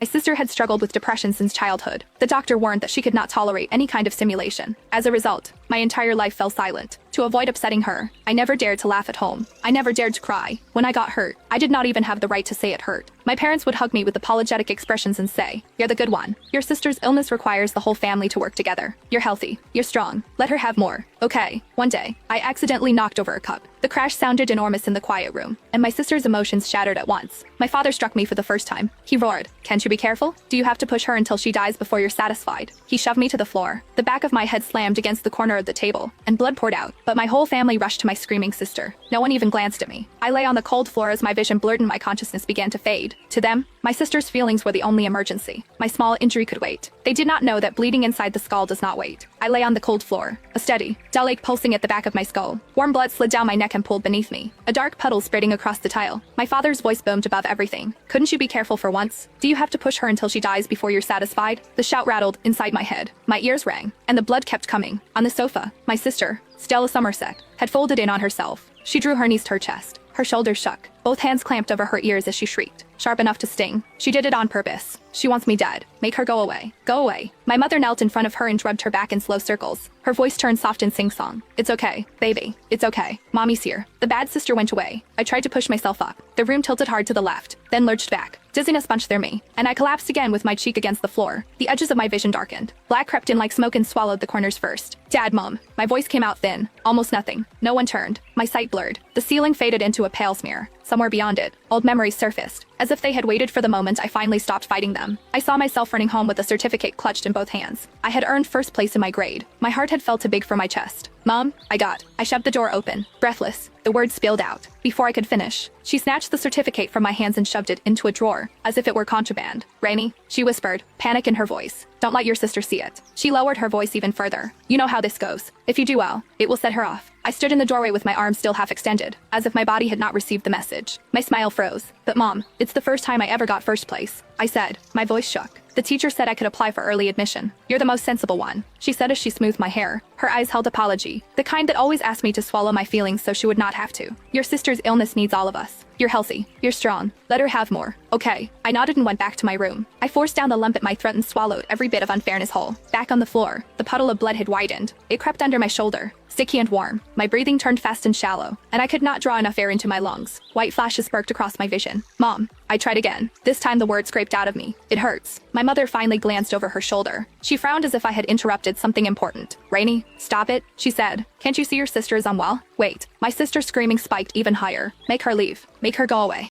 My sister had struggled with depression since childhood. The doctor warned that she could not tolerate any kind of stimulation. As a result, my entire life fell silent. To avoid upsetting her, I never dared to laugh at home. I never dared to cry. When I got hurt, I did not even have the right to say it hurt. My parents would hug me with apologetic expressions and say, "You're the good one. Your sister's illness requires the whole family to work together. You're healthy. You're strong. Let her have more." Okay. One day, I accidentally knocked over a cup. The crash sounded enormous in the quiet room, and my sister's emotions shattered at once. My father struck me for the first time. He roared, "Can't you be careful? Do you have to push her until she dies before you're satisfied?" He shoved me to the floor. The back of my head slammed against the corner of the table, and blood poured out. But my whole family rushed to my screaming sister. No one even glanced at me. I lay on the cold floor as my vision blurred and my consciousness began to fade. To them, my sister's feelings were the only emergency. My small injury could wait. They did not know that bleeding inside the skull does not wait. I lay on the cold floor, a steady, dull ache pulsing at the back of my skull. Warm blood slid down my neck and pooled beneath me, a dark puddle spreading across the tile. My father's voice boomed above everything. "Couldn't you be careful for once? Do you have to push her until she dies before you're satisfied?" The shout rattled inside my head. My ears rang, and the blood kept coming. On the sofa, my sister, Stella Somerset, had folded in on herself. She drew her knees to her chest. Her shoulders shook. Both hands clamped over her ears as she shrieked, sharp enough to sting. She did it on purpose. "She wants me dead. Make her go away. Go away." My mother knelt in front of her and rubbed her back in slow circles. Her voice turned soft in sing-song. "It's okay, baby. It's okay. Mommy's here." The bad sister went away. I tried to push myself up. The room tilted hard to the left, then lurched back. Dizziness punched through me, and I collapsed again with my cheek against the floor. The edges of my vision darkened. Black crept in like smoke and swallowed the corners first. "Dad, Mom." My voice came out thin, almost nothing. No one turned. My sight blurred. The ceiling faded into a pale smear. Somewhere beyond it, old memories surfaced, as if they had waited for the moment I finally stopped fighting them. I saw myself running home with a certificate clutched in both hands. I had earned first place in my grade. My heart had felt too big for my chest. "Mom," I shoved the door open. Breathless, the words spilled out. Before I could finish, she snatched the certificate from my hands and shoved it into a drawer, as if it were contraband. "Rainy," she whispered, panic in her voice. "Don't let your sister see it." She lowered her voice even further. "You know how this goes. If you do well, it will set her off." I stood in the doorway with my arms still half extended, as if my body had not received the message. My smile froze. "But Mom, it's the first time I ever got first place," I said. My voice shook. "The teacher said I could apply for early admission. You're the most sensible one," she said as she smoothed my hair. Her eyes held apology, the kind that always asked me to swallow my feelings so she would not have to. "Your sister's illness needs all of us. You're healthy. You're strong. Let her have more." "Okay." I nodded and went back to my room. I forced down the lump at my throat and swallowed every bit of unfairness whole. Back on the floor, the puddle of blood had widened. It crept under my shoulder, sticky and warm. My breathing turned fast and shallow, and I could not draw enough air into my lungs. White flashes sparked across my vision. "Mom." I tried again. This time the word scraped out of me. "It hurts." My mother finally glanced over her shoulder. She frowned as if I had interrupted something important. "Rainy, stop it," she said. "Can't you see your sister is unwell?" "Wait." My sister's screaming spiked even higher. "Make her leave. Make her go away."